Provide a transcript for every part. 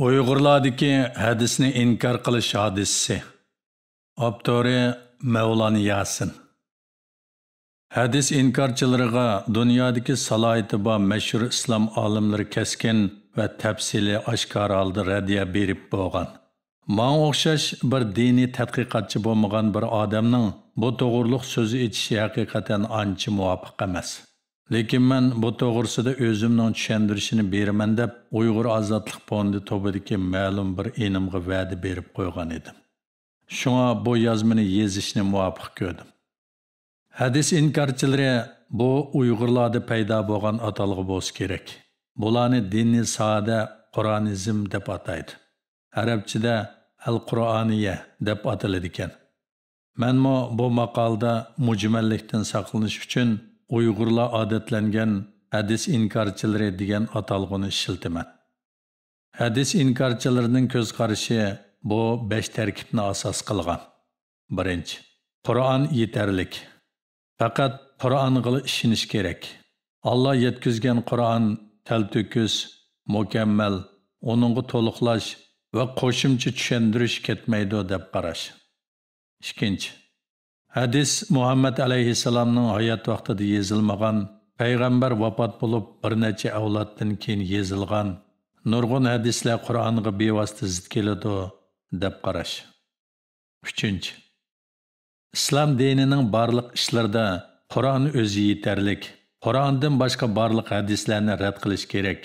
Uyg'urlardagi hadisni inkor qilish hodisasi. Avtori Mavlon Yasin. Hadis inkorchilariga dunyodagi salohiyati bor mashhur islom olimlari keskin va tafsili oshkor holda raddiya berib bo'lgan. Manga o'xshash bir diniy tadqiqotchi bo'lmagan bir odamning bu to'g'riliq so'zi aytishi haqiqatan ancha muvofiq emas. Lekin men bu to'g'risida o'zimning tushuntirishini beraman deb Uyg'ur ozodlik fondi tobidagi ma'lum bir enimga va'da berib qo'ygan edim. Shunga bu yozmani yezishni muvofiq ko'rdim. Hadis inkorchilari bu Uyg'urlarda paydo bo'lgan atalg'i bo'lsa kerak. Bularni diniy sohada Qur'onizm deb ataydi. Arabchada al-Qur'oniya deb ataladi ekan. Menmo bu maqolda mujmallikdan saqlanish uchun Uyg'urlar odatlangan hadis inkorchilari degan atalg'ini ishiltaman. Hadis inkorchilarining ko'z qarashi bu 5 tarkibni asos qilgan. Birinchi, Qur'on yetarlik. Faqat Qur'onga ishonish kerak. Alloh yetkazgan Qur'on talto'kis, mukammal, uningga to'liqlash va qo'shimcha tushuntirish ketmaydi deb qarash. Ikkinchi, hadis Muhammad alayhissalomning hayot vaqtida yozilmagan, payg'ambar vafot bo'lib bir necha avloddan keyin yozilgan nurg'un hadislar Qur'onga bevosita zid keladi deb qarash. Uchinchi, islom dinining barliq ishlarida Qur'on o'zi yetarlik. Qur'ondan boshqa barliq hadislarni rad qilish kerak.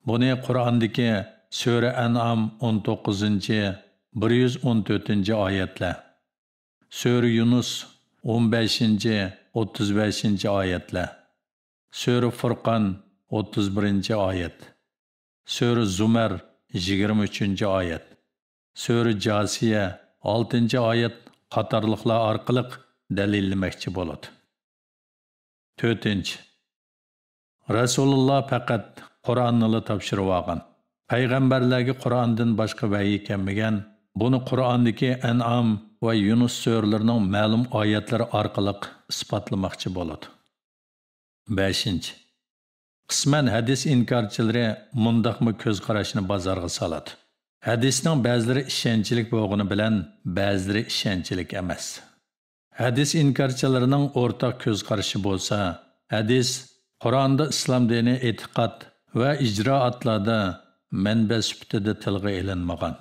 Buni Qur'ondagi Sura An'am 19-114-oyatlar, Sura Yunus 15-35-oyatlar, Sura Furqon 31-oyat, Sura Zumar 23-oyat, Sura Jasiya 6-oyat qatorliqlar orqali dalillamoqchi bo'ladi. 4. Rasululloh faqat Qur'onni topshirib olgan. Payg'ambarlarga Qur'ondan boshqa vahiy kelmagan. Buni Qur'ondagi An'am va Yunus suralarining ma'lum oyatlari orqali isbotlamoqchi bo'ladi. 5. Qisman hadis inkorchilari mundaqmi ko'z qarashni bozorga soladi. Hadisning ba'zilari ishonchlik bo'lgani bilan ba'zilari ishonchlik emas. Hadis inkorchilarining o'rtaq ko'z qarashi bo'lsa, hadis Qur'onda islom dini e'tiqod va ijroatlarda manba sifatida tilga ilinmagan.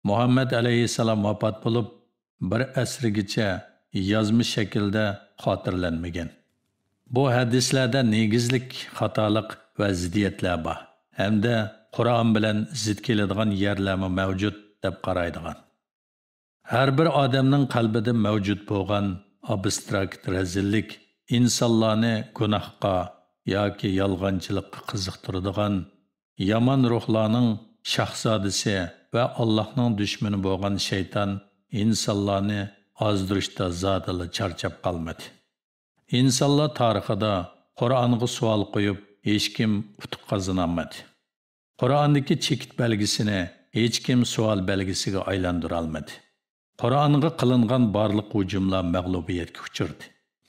Muhammad alayhissalom vafot bo'lib, bir asrgacha yozma shaklda xotirlanmagan. Bu hadislarda negizlik, xatolik va ziddiyatlar bor. Hamda Qur'on bilan zid keladigan yerlarmi mavjud deb qaraydigan. Har bir odamning qalbida mavjud bo'lgan abstrakt razillik insonlarni gunohga yoki yolg'onchilikqa qiziqtiradigan yomon ruhlarning shahzodasi va Allohning dushmani bo'lgan shayton insonlarni ozdirishda zotili charchab qolmadi. İnsanlar tarixida Qur'onga savol qo'yib, hech kim utuq qozonolmadi. Qur'ondagi chekit belgisini hech kim savol belgisiga aylantira olmadi. Qur'onga qilingan barliq hujumlar mag'lubiyatga uchirdi.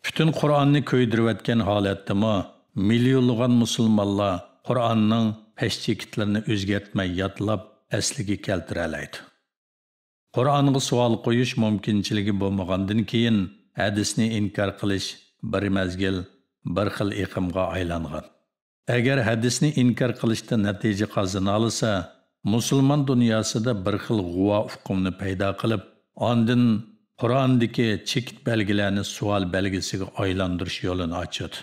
Butun Qur'onni ko'ydirayotgan holatdami millionlagan musulmonlar Qur'onning peshchekitlarini o'zgartmay yodlab asliga keltira oladi. Qur'onga savol qo'yish mumkinchiligi bo'lmagandan keyin hadisni inkor qilish bir mezgil bir xil iqimga aylangan. Agar hadisni inkor qilishda natija qozona olsa, musulmon dunyosida bir xil g'uvo uqumni paydo qilib, ondan Qur'ondagi chekit belgilarni savol belgisiga aylantirish yo'lini ochadi.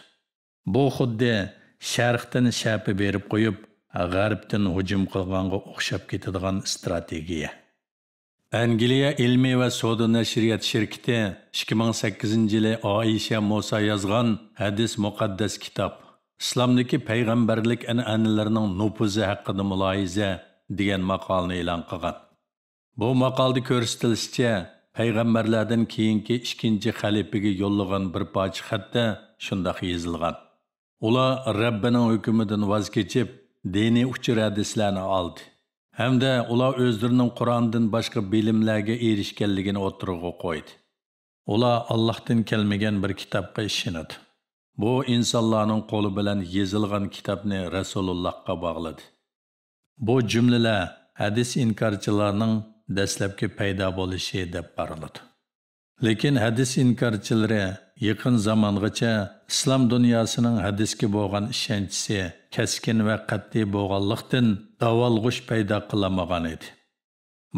Bu xuddi sharqdan shapi berib qo'yib, g'arbdan hujum qilganga o'xshab ketadigan strategiya. Angliya ilmiy va savdo nashriyat shirkati 2008-yili Oisha Musa yozgan Hadis muqaddas kitob, Islomdagi payg'ambarlik an'analarining nufuzi haqida muloyiza degan maqolani e'lon qilgan. Bu maqolda ko'rsatilishicha, payg'ambarlardan keyingi ikkinchi xalifaga yo'llagan bir parcha xatda shunday yozilgan. Ular Rabbining hukmidan voz kechib, diniy uchur hadislarni oldi. Hamda ular o'zlarining Qur'ondan boshqa bilimlarga erishganligini o'tirg'a qo'ydi. Ular Allohdan kelmagan bir kitobga ishonadi. Bu insonlarning qo'li bilan yozilgan kitobni Rasulullohga bog'ladi. Bu jumlalar hadis inkarchilarning dastlabki paydo bo'lishi deb qaraladi. Lekin hadis inkarchilari yaqin zamongacha islom dunyosining hadisga bo'lgan ishonchisi keskin va qat'iy bo'lganlikdan davolg'ish paydo qilamagan edi.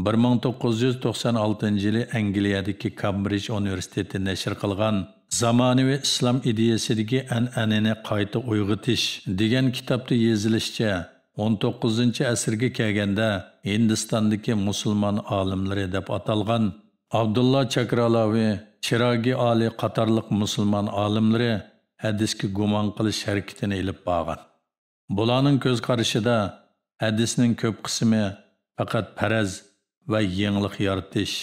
1996-yili Angliyadagi Cambridge Universiteti nashr qilgan Zamonaviy islom ideyasidagi an'anani qayta uyg'otish degan kitobda yozilishicha 19-asrga kelganda Hindistondagi musulmon olimlari deb atalgan Abdullah Chakralavi, Chiragi Ali qatorliq musulmon olimlari hadisga gumon qilish harakatini ilib borgan. Bularning ko'z qarashida hadisning ko'p qismi faqat faraz va yangilik yaratish.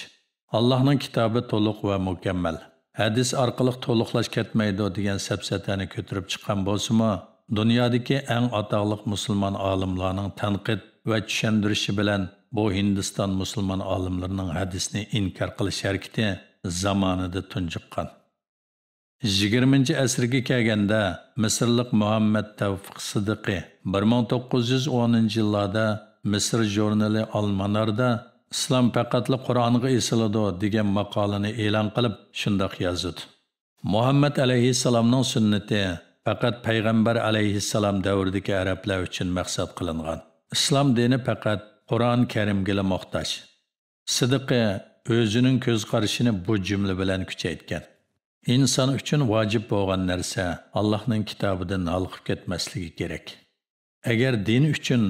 Allohning kitobi to'liq va mukammal. Hadis orqali to'liqlash ketmaydi degan safsatani ko'tarib chiqqan bo'lsa-mu, dunyodagi eng atoqli musulmon olimlarning tanqid va tushuntirishi bilan bu Hindiston musulmon olimlarining hadisni inkor qilish harakati zamonida tunjiqqan. 20-asrga kelganda Misrlik Muhammad Tavfiq Sidiqi 1910-yillarda Misr jurnali Al-Manarda İslam faqatli Qur'onga esiladi degan maqolani e'lon qilib shundoq yozdi. Muhammad alayhissalomning sunnati faqat payg'ambar alayhissalom davridagi arablar uchun maqsad qilingan. Islom dini faqat Qur'on Karimga muhtoj. Sidiqi o'zining ko'z qarashini bu jumla bilan kuchaytgan. İnsan uchun vojib bo'lgan narsa Allohning kitobidan nolqib ketmasligi kerak. Agar din uchun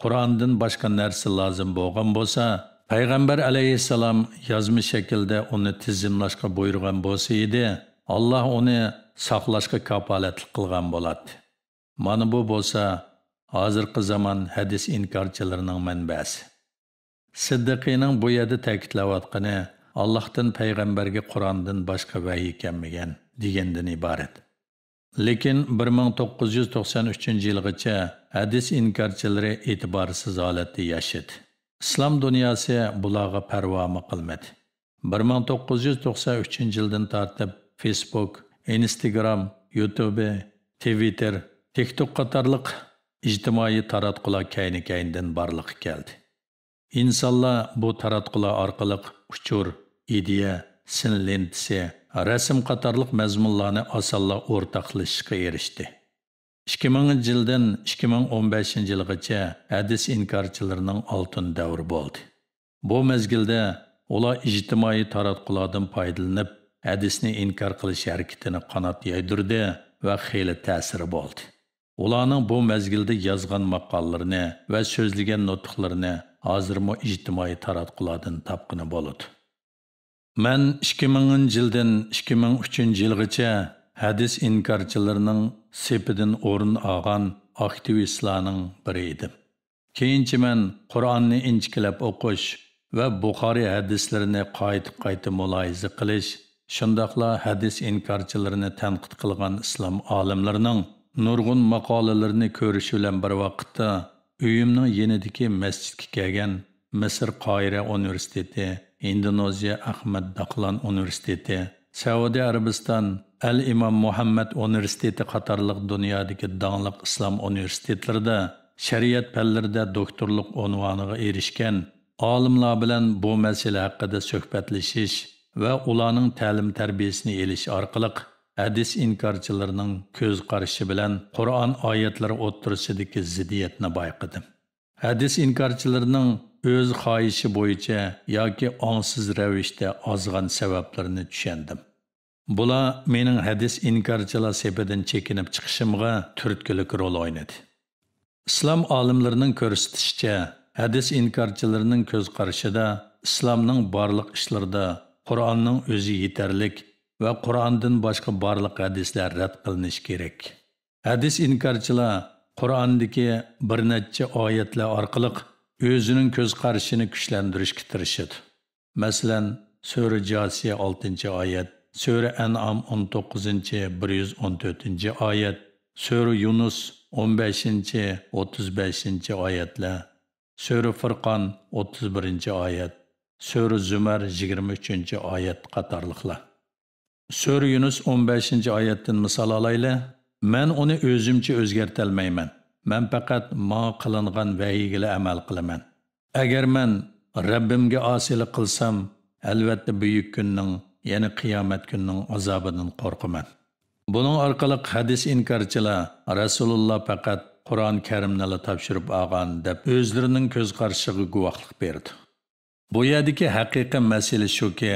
Qur'ondan boshqa narsa lozim bo'lgan bo'lsa, Payg'ambar alayhissalom yozma shaklda uni tizimlashga buyurgan bo'lsa edi, Alloh uni saqlashga kafolatlik qilgan bo'ladi. Mana bu bo'lsa, hozirgi zamon hadis inkorchilarining manbasi. Siddiqining bu yerda ta'kidlayotgani Allohdan payg'ambarga Qur'ondan boshqa vahiy kelmagan degandan iborat. Lekin 1993-yilgacha hadis inkorchilari e'tiborsiz holatda yashadi. İslam dunyosi bularga parvo qilmadi. 1993-yildan tortib Facebook, Instagram, YouTube, Twitter, TikTok qatorliq ijtimoiy taratqular kayni-kaynidan barliqqa keldi. İnsanlar bu taratqular orqali uchur, ideya, sinlentisi, rasm qatorliq mazmunlarni osonla o'rtoqlashishga erishdi. 2000-yildan 2015-yilgacha hadis inkorchilarining oltin davri bo'ldi. Bu mezgilda ular ijtimoiy taratqulardan foydalanib, hadisni inkor qilish harakatini qanot yaydirdi va xeyli ta'siri bo'ldi. Ularning bu mezgilda yozgan maqollalarini va so'zlagan nutqlarini hozirmo ijtimoiy taratqulardan topqini bo'ladi. Men 2000-yildan 2003-yilgacha hadis inkorchilarining sepidan o'rin olgan aktivistlarning biri edim. Keyinchi men Qur'onni inchikilab o'qish va Buxoriy hadislarini qayta muloyiza qilish, shundoqla hadis inkorchilarini tanqid qilgan islom olimlarining nurg'un maqolalarini ko'rish bilan bir vaqtda uyimning yenidagi masjidga kelgan Misr Qoira universiteti, Indoneziya Ahmad Daqlan universiteti, Saudiya Arabiston Al-Imom Muhammad universiteti qatorliq dunyodagi dongli islom universitetlarida shariat fanlarida doktorlik unvoniga erishgan olimlar bilan bu masala haqida suhbatlashish va ularning ta'lim tarbiyasini elish orqali hadis inkorchilarining ko'z qarashi bilan Qur'on oyatlari o'ttirisidagi ziddiyatni bayqadim. Hadis inkorchilarining o'z xohishi bo'yicha yoki ongsiz ravishda ozg'an sabablarini tushundim. Bular mening hadis inkorchilar sepidan chekinib chiqishimga turtkilik rol o'ynadi. Islom olimlarining ko'rsatishicha, hadis inkorchilarining ko'z qarashida islomning barliq ishlarida Qur'onning o'zi yetarlik va Qur'ondan boshqa barliq hadislar rad qilinishi kerak. Hadis inkorchilar Qur'ondagi bir necha oyatlar orqali o'zining ko'z qarashini kuchlantirishga tirishadi. Masalan, Sura Jasiya 6-oyat, Sura An'am 19-114-oyat, Sura Yunus 15-35-oyatlar, Sura Furqon 31-oyat, Sura Zumar 23-oyat qatorliqlar. Sura Yunus 15-oyatdan misol olaylik. Men uni o'zimcha o'zgartirmayman. Men faqat ma qilingan vahiyga amal qilaman. Agar men Rabbimga osilik qilsam, albatta buyuk kunning, ya'ni qiyomat kunning azobidan qo'rqaman. Buning orqali hadis inkarchilar Rasululloh faqat Qur'on Karimni topshirib olgan deb o'zlarining ko'z qarshishiga guvohlik berdi. Bu yerdagi haqiqiy masala shuki,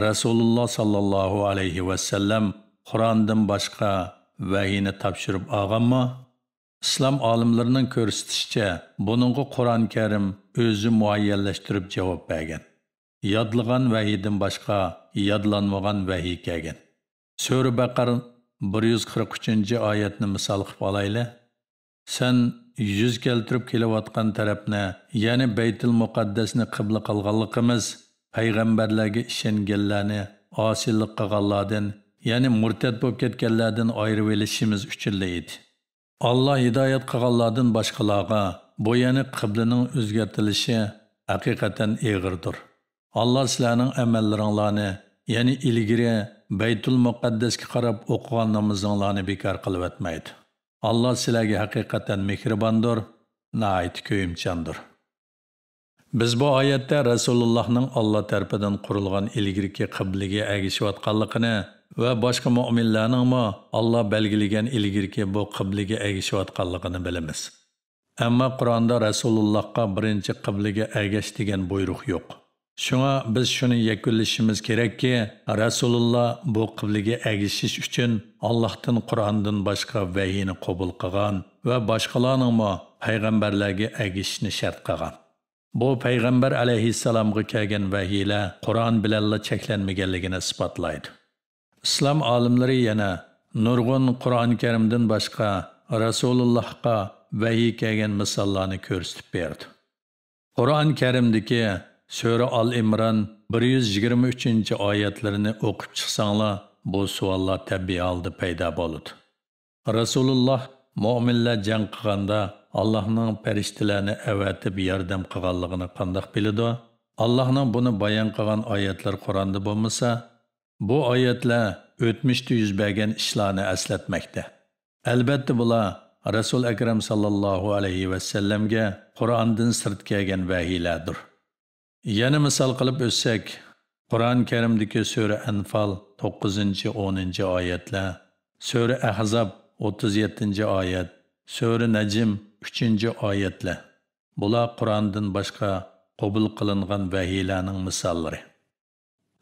Rasululloh sallallohu alayhi va sallam Qur'ondan boshqa vahiyni topshirib olganmi? İslam olimlarining ko'rsatishicha, buningga Qur'on Karim o'zi muayyanlashtirib javob bergan. Yodlagan vahiydan boshqa yodlanmagan vahiy kelgan. Sura Baqara 143-oyatni misol qilib olaylik. Sen yüz keltirib kelayotgan tarafni, ya'ni Baytul Muqaddasni qibla qilganligimiz, payg'ambarlarga ishonganlarni osiylik qilganlardan, ya'ni murtad bo'lib ketganlardan ayirib olishimiz uchun edi. Allah hidoyat qilganlardan boshqalarga bu ya'ni qiblaning o'zgartirishi haqiqatan og'irdir. Allah sizlarning amallaringlarni, ya'ni ilgari Baytul Muqaddasga qarab o'qigan namozinglarni bekor qilib o'tmaydi. Allah sizlarga haqiqatan mehribondir, nihoyat ko'yimchandir. Biz bu oyatda Rasulullohning Alloh tarafidan qurilgan ilgirki qiblaga agishayotganligini va boshqa mu'minlarning Alloh belgilagan ilgirki bu qiblaga agishayotganligini bilamiz. Ammo Qur'onda Rasulullohga birinchi qiblaga agash degan buyruq yo'q. Shunga biz shuni yakunlashimiz kerakki, Rasululloh bu qiblaga agishish uchun Allohdan Qur'ondan boshqa vahiyni qabul qilgan va boshqalarning payg'ambarlarga agishishni shart qilgan. Bu payg'ambar alayhissalomga kelgan vahiylar Qur'on bilan cheklanmaganligini isbotlaydi. Islom olimlari yana nurg'un Qur'on Karimdan boshqa Rasulullohga vahiy kelgan misollarni ko'rsatib berdi. Qur'on Karimdagi Sura Al-Imron 123-oyatlarini o'qib chiqsanglar, bu savollar tabiiy holda paydo bo'ladi. Rasululloh mu'minlar jang qilganda Allohning farishtalarni avatib yordam qilganligini qanday biladi? Allohning buni bayon qilgan oyatlar Qur'onda bo'lmasa, bu oyatlar o'tmishda yuz bergan ishlarni eslatmoqda. Albatta bular Rasul Akram sallallohu alayhi va sallamga Qur'ondan sirt kelgan vahiylardir. Yana misol qilib o'tsak, Qur'on Karimdagi Sura Anfal 9-10-oyatlar, Sura Ahzab 37-oyat, Sura Najm 3-oyatlar. Bular Qur'ondan boshqa qabul qilingan vahiylarning misollari.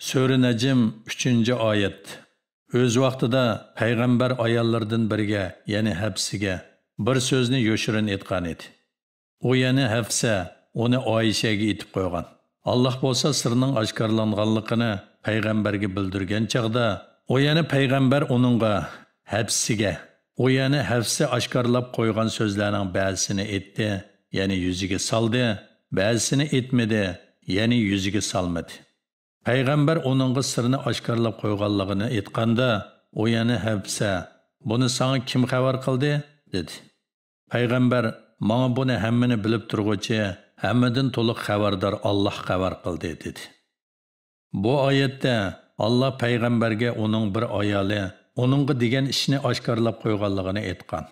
Sura Najm 3-oyat. O'z vaqtida payg'ambar ayollardan biriga, ya'ni Hafsiga bir so'zni yoshirin aytgan edi. U ya'ni Hafsa uni Oyshaga aytib qo'ygan. Allah bo'lsa sirning oshkorlanganligini payg'ambarga bildirgan chaqda, u ya'ni payg'ambar uningga Hafsiga, u ya'ni Hafsa oshkorlab qo'ygan so'zlarning ba'zisini aytdi, ya'ni yuziga soldi, ba'zisini aytmadi, ya'ni yuziga solmadi. Payg'ambar uningga sirni oshkorlab qo'yganligini aytganda, u ya'ni Hafsa, buni sana kim xabar qildi? dedi. Payg'ambar, "Menga buni hammani bilib turg'uchi, hammadan to'liq xabardor Alloh xabar qildi" dedi. Bu oyatda Alloh payg'ambarga uning bir ayoli uningga degan ishni oshkorlab qo'yganligini aytgan.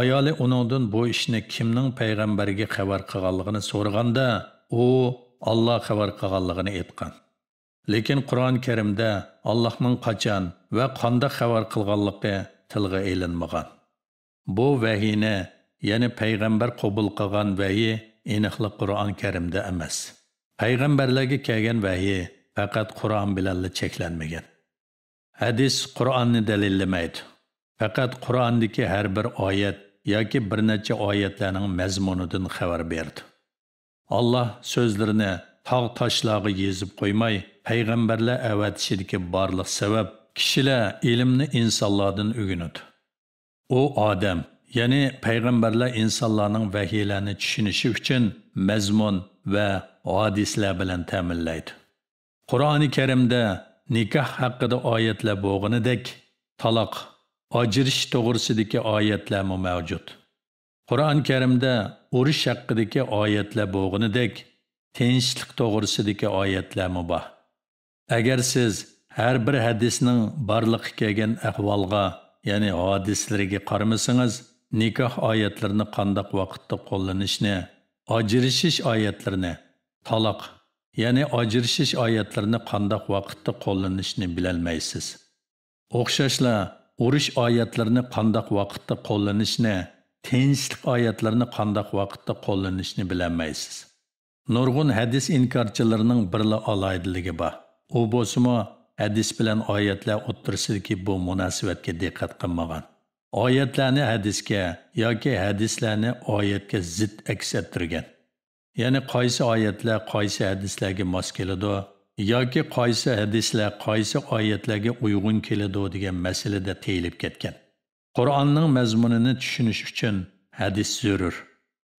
Ayoli uningdan bu ishni kimning payg'ambarga xabar qilganligini so'raganda, u Alloh xabar qilganligini aytgan. Lekin Qur'on Karimda Allohning qachon va qanday xabar qilganligi tilga elinmagan. Bu vahiyni, ya'ni payg'ambar qabul qilgan vahiy aniqlik Qur'on Karimda emas. Payg'ambarlarga kelgan vahiy faqat Qur'on bilan cheklanmagan. Hadis Qur'onni dalillamaydi. Faqat Qur'ondagi har bir oyat yoki bir necha oyatlarning mazmunidan xabar berdi. Alloh so'zlarini tog' toshlarga yezib qo'ymay, payg'ambarlar avatishidagi barliq sabab kishilar ilmni insonlardan o'rganadi. U odam, ya'ni payg'ambarlar insonlarning vahiylarini tushunishi uchun mazmun va hadislar bilan ta'minlaydi. Qur'oni Karimda nikoh haqida oyatlar bo'lganidek, taloq, ajrish to'g'risidagi oyatlar mavjud. Qur'on Karimda urush haqidagi oyatlar bo'lganidek, tinchlik to'g'risidagi oyatlar muboh. Agar siz har bir hadisning barliq kelgan ahvolga, ya'ni hodislariga qaramasangiz, nikoh oyatlarini qanday vaqtda qo'llanishni, ajrashish oyatlarini, taloq, ya'ni ajrashish oyatlarini qandoq vaqtda qo'llanishni bilolmaysiz. O'xshashla urush oyatlarini qandoq vaqtda qo'llanishni, tinchlik oyatlarini qandoq vaqtda qo'llanishni bilolmaysiz. Nurg'un hadis inkorchilarining birla aloydiligi bor. U bo'lsa-mu hadis bilan oyatlar o'ttirsidagi bu munosabatga diqqat qilmagan. Oyatlarni hadisga yoki hadislarni oyatga zid aks ettirgan. Ya'ni qaysi oyatlar qaysi hadislarga mos keladi yoki qaysi hadislar qaysi oyatlarga uyg'un keladi degan masalada teyilib ketgan. Qur'onning mazmunini tushunish uchun hadis zarur.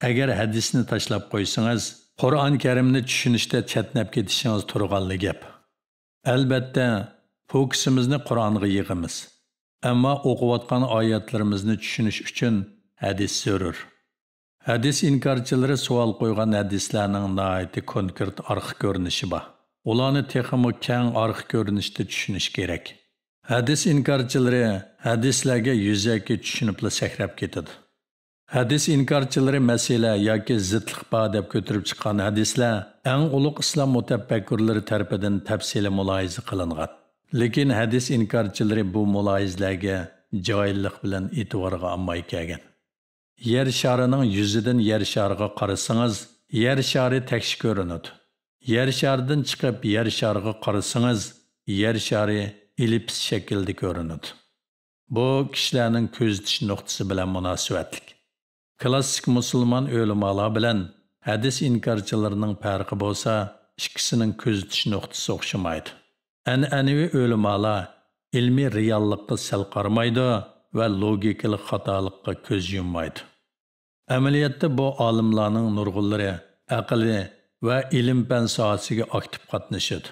Agar hadisni tashlab qo'ysangiz, Qur'on Karimni tushunishda chatnab ketishingiz turganli gap. Albatta, fokusimizni Qur'onga yig'amiz. Ammo o'qiyotgan oyatlarimizni tushunish uchun hadis zarur. Hadis inkorchilari savol qo'ygan hadislarning nihoyatda konkret orqa ko'rinishi bor. Ularni texmo keng orqa ko'rinishda tushunish kerak. Hadis inkorchilari hadislarga yuzaki tushunibla sakrab ketadi. Hadis inkorchilari masala yoki zidlik bor deb ko'tarib chiqqan hadislar eng ulug' islom mutafakkurlari tarafidan tafsili muloyiza qilingan. Lekin hadis inkorchilari bu muloyizlarga joyillik bilan e'tiborga olmay kelgan. Yer sharining yuzidan yer shariga qarasangiz, yer shari tekshi ko'rinadi. Yer sharidan chiqib yer shariga qarasangiz, yer shari elips shaklda ko'rinadi. Bu kishilarning ko'zitish nuqtasi bilan munosabatlik. Klassik musulmon o'limalar bilan hadis inkorchilarining farqi bo'lsa, ikkisining ko'zitish nuqtasi o'xshamaydi. An'anaviy o'limalar ilmiy reallikqa sal qaramaydi va logikalik xatolikqa ko'z yummaydi. Amaliyotda bu olimlarning nurg'unlari aqli va ilm-fan sohasiga aktiv qatnashadi.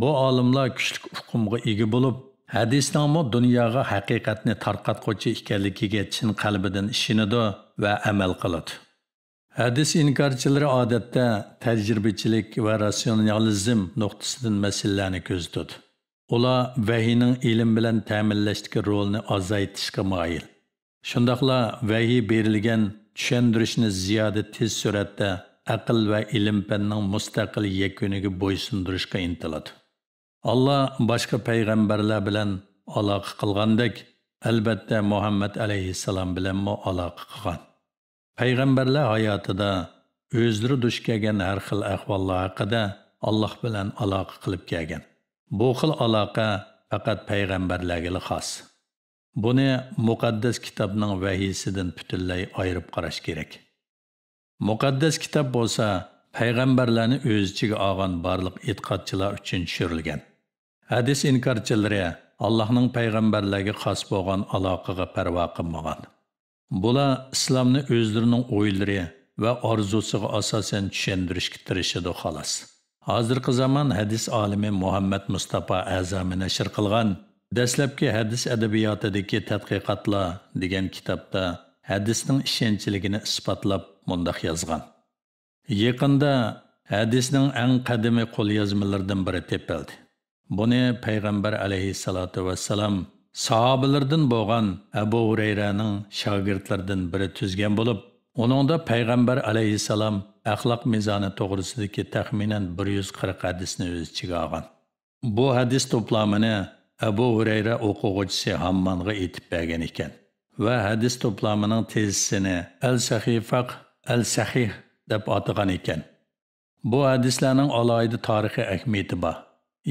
Bu olimlar kuchli uqumga ega bo'lib, hadisning dunyoga haqiqatni tarqatquchi ekanligiga chin qalbidan ishonadi va amal qiladi. Hadis inkorchilari odatda tajribachilik va rasionalizm nuqtasidan masalalarni ko'zitadi. Ular vahiyning ilm bilan ta'minlashdagi rolini azaytishga moyil. Shundaqla vahiy berilgan tushuntirishni ziyoda tez suratda aql va ilm-fanning mustaqil yakuniga bo'ysundirishga intiladi. Allah boshqa payg'ambarlar bilan aloqa qilgandek, albatta Muhammad alayhissalom bilan mo aloqa qilgan. Payg'ambarlar hayotida o'zlari duch kelgan har xil ahvollar haqida Alloh bilan aloqa qilib kelgan. Bu xil aloqa faqat payg'ambarlarga xos. Buni muqaddas kitobning vahiysidan butunlay ayirib qarash kerak. Muqaddas kitob bo'lsa, payg'ambarlarni o'z ichiga olgan barliq e'tiqodchilar uchun tushirilgan. Hadis inkorchilari Allohning payg'ambarlarga xos bo'lgan aloqaga parvo qilmagan. Bular islomni o'zlarining o'ylari va orzusiga asosan tushuntirishga tirishadi xolos. Hozirgi zamon hadis olimi Muhammad Mustafa Azami nashr qilgan dastlabki hadis adabiyotidagi tadqiqotlar degan kitobda hadisning ishonchligini isbotlab mundaq yozgan. Yaqinda hadisning eng qadimiy qo'lyozmalaridan biri topildi. Buni payg'ambar alayhissalatu vassalam sahobalardan bo'lgan Abu Hurayraning shogirdlaridan biri tuzgan bo'lib, uningda payg'ambar alayhissalom axloq mezoni to'g'risidagi taxminan 140 hadisni o'z ichiga olgan. Bu hadis to'plamini Abu Hurayra o'quvchisi Hammanga aytib bergan ekan va hadis to'plamining tezisini Al-Sahifaq Al-Sahih deb atagan ekan. Bu hadislarning alohida tarixiy ahamiyati bor.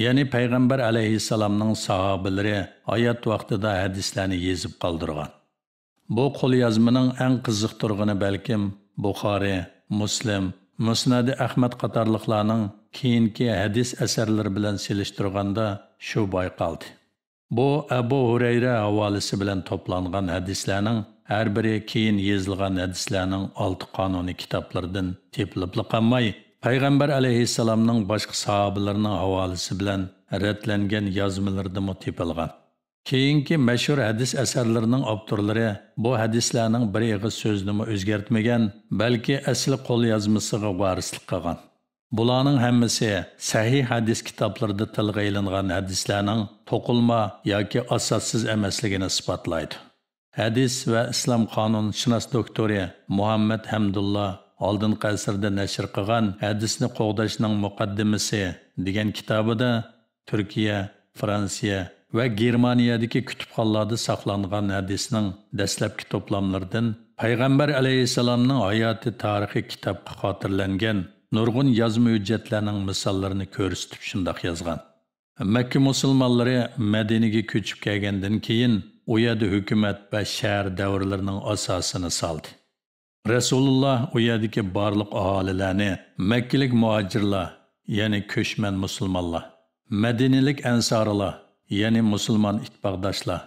Ya'ni payg'ambar alayhissalomning sahobalari hayot vaqtida hadislarni yezib qoldirgan. Bu qo'lyozmaning eng qiziqtirgani balkim Buxoriy, Muslim, Musnad Ahmad qatorliqlarning keyingi hadis asarlari bilan selishtirganda shu bayqaldi. Bu Abu Hurayra havolasi bilan to'plangan hadislarning har biri keyin yozilgan hadislarning 6 qonuniy kitoblaridan tepilib qolmay, payg'ambar alayhissalomning boshqa sahobalarining havolasi bilan radlangan yozmalarida tepilgan. Keyingi mashhur hadis asarlarining avtorlari bu hadislarning bir ig'iz so'zni o'zgartmagan, balki asli qo'lyozmasiga varislik qilgan. Bularning hammasi sahih hadis kitoblarida tilga ilingan hadislarning to'qilma yoki asossiz emasligini isbotlaydi. Hadis va islom qonunshunos doktori Muhammad Hamdullah oldingi asrda nashr qilgan hadisni qo'g'dashning muqaddimasi degan kitobida Turkiya, Fransiya va Germaniyadagi kutubxonalarda saqlangan hadisning dastlabki to'plamlaridan Payg'ambar alayhissalomning hayoti tarixi kitobga xotirlangan nurg'un yozma hujjatlarning misollarini ko'rsatib shundoq yozgan. Makka musulmonlari Madinaga ko'chib kelgandan keyin u yerda hukumat va shahar davrlarining asosini soldi. Rasululloh u yerdagi barliq aholilarni Makkalik muhojirlar, ya'ni ko'chman musulmonlar, Madinalik ansorilar, ya'ni musulmon ittifoqdoshlar,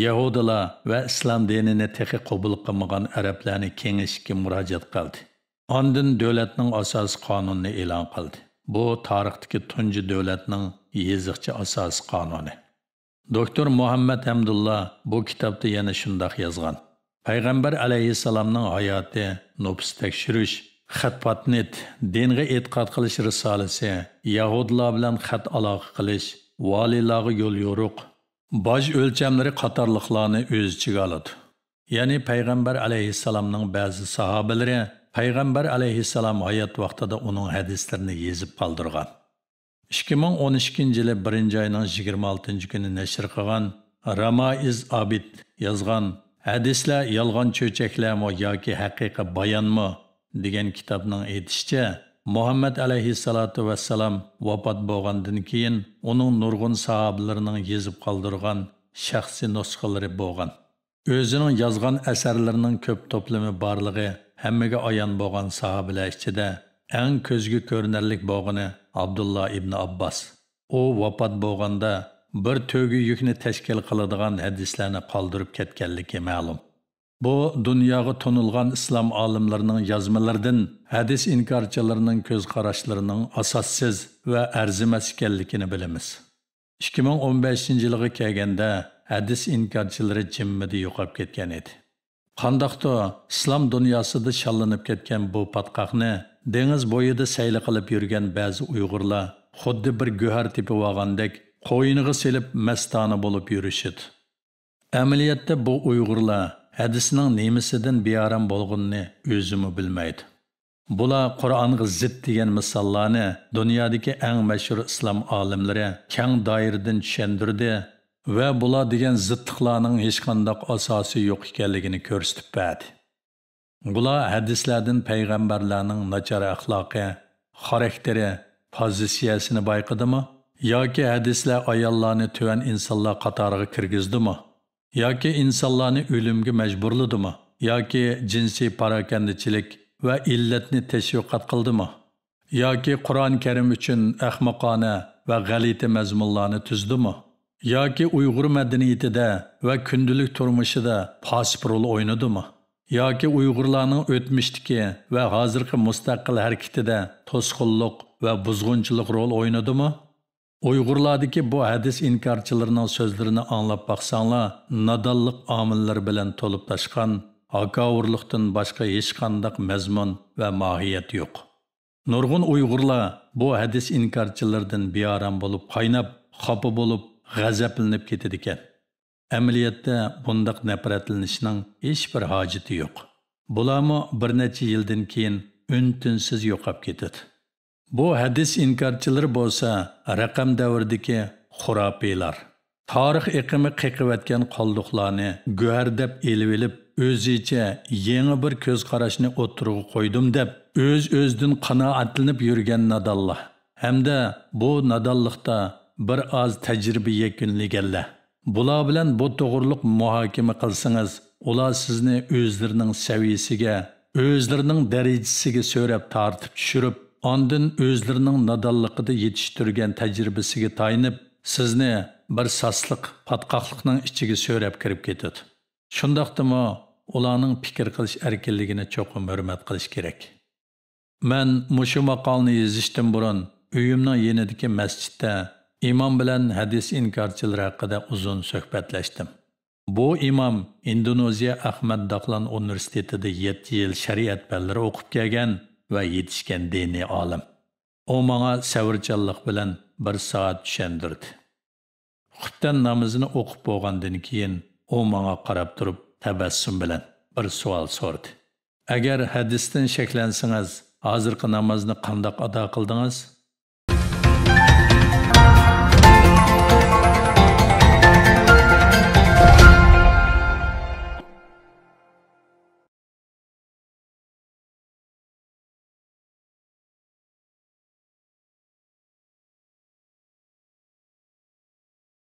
Yahudilar va islom dinini texi qabul qilmagan arablarni kengashga murojaat qildi. Ondan davlatning asos qonunini e'lon qildi. Bu tarixdagi tunji davlatning yeziqcha asos qonuni. Doktor Muhammad Hamdullah bu kitobda yana shundoq yozgan. Payg'ambar alayhissalomning hayoti, nufs tekshirish, xatpatnet, dinga e'tiqod qilish risolasi, Yahudilar bilan xat aloqa qilish, valilarga yo'l yo'ruq, boj o'lchamlari qatorliqlarni o'z ichiga oladi. Ya'ni Payg'ambar alayhissalomning ba'zi sahobalari Payg'ambar alayhissalom hayot vaqtida uning hadislarini yezib qoldirgan. 2012-yili 1-oyning 26-kuni nashr qilgan Ramaiz Abid yozgan Hadislar yolg'on cho'chaklarmi yoki haqiqiy bayonmi degan kitobning aytishicha, Muhammad alayhissalatu vassalam vafot bo'lgandan keyin uning nurg'un sahobalarining yezib qoldirgan shaxsiy nusxalari bo'lgan. O'zining yozgan asarlarining ko'p to'plami borligi hammaga ayon bo'lgan sahobalar ichida eng ko'zga ko'rinarli bo'lgani Abdullah ibn Abbas. U vafot bo'lganda bir to'gi yukni tashkil qiladigan hadislarni qoldirib ketganligi ma'lum. Bu dunyoga tonilgan islom olimlarining yozmalaridan hadis inkorchilarining ko'z qarashlarining asossiz va arzimas ekanligini bilamiz. 2015-yilga kelganda hadis inkorchilari jimmidi yo'qolib ketgan edi. Qandaqto islom dunyosida shallanib ketgan bu patqoqni dengiz bo'yida sayli qilib yurgan ba'zi Uyg'urlar xuddi bir go'har tepib olgandek qo'yiniga selib mastona bo'lib yurishidi. Amaliyotda bu Uyg'urlar hadisning nemisidan bearam bo'lganini o'zimi bilmaydi. Bular Qur'onga zid degan misollarni dunyodagi eng mashhur islom olimlari keng doiradan tushundirdi va bular degan zidliqlarning hech qanday asosi yo'q ekanligini ko'rsatib berdi. Bular hadislardan payg'ambarlarning nachar axloqi, xarakteri, pozitsiyasini bayqadimi? Yoki hadislar ayollarni tuvan insonlar qatoriga kirgizdimi? Yoki insonlarni o'limga majburladimi? Yoki jinsiy parakandichilik va illatni tashviqot qildimi? Yoki Qur'on Karim uchun ahmoqona va g'alati mazmunlarni tuzdimi? Yoki Uyg'ur madaniyatida va kundalik turmushida pasif rol o'ynadimi? Yoki Uyg'urlarning o'tmishdagi va hozirgi mustaqil harakatida to'sqinlik va buzg'unchilik rol o'ynadimi? Uyg'urlardagi bu hadis inkorchilarining so'zlarini anglab baqsanglar, nadonlik omillari bilan to'lib toshgan, hakavurlikdan boshqa hech qanday mazmun va mohiyat yo'q. Nurg'un Uyg'urlar bu hadis inkorchilaridan bearam bo'lib, qaynab, xafa bo'lib, g'azablanib ketadi ekan. Amaliyotda bundaq nafratlanishning hech bir hojati yo'q. Bularmi bir necha yildan keyin un-tinsiz yo'qolib ketadi. Bu hadis inkorchilari bo'lsa, raqam davridagi xurofiylar. Tarix iqimi qiqivatgan qoldiqlarni go'har deb elib o'zicha yangi bir ko'z qarashni o'tirg'i qo'ydim deb o'z-o'zidan qanoatlanib yurgan nadonlar. Hamda bu nadonlikda bir oz tajriba yakunlaganlar. Bular bilan bu to'g'riliq muhokama qilsangiz, ular sizni o'zlarining saviyasiga, o'zlarining darajasiga so'rab tortib tushirib, ondan o'zlarining nadonligida yetishtirgan tajribasiga tayinib, sizni bir sasliq, patqoqlikning ichiga so'rab kirib ketadi. Shundaqdimi, ularning fikr qilish erkinligini cho'qim hurmat qilish kerak. Men mushu maqolni yozishdan burun uyimning yonidagi masjidda imom bilan hadis inkorchilari haqida uzun suhbatlashdim. Bu imom Indoneziya Ahmad Dahlan universitetida 7 yil shariat fanlari o'qib kelgan va yetishgan diniy olim. U menga savrchanlik bilan bir soat tushundirdi. Xutdan namozini o'qib bo'lgandan keyin u menga qarab turib tabassum bilan bir savol so'radi. Agar hadisdan shaklansangiz, hozirgi namozni qandoq ado qildingiz?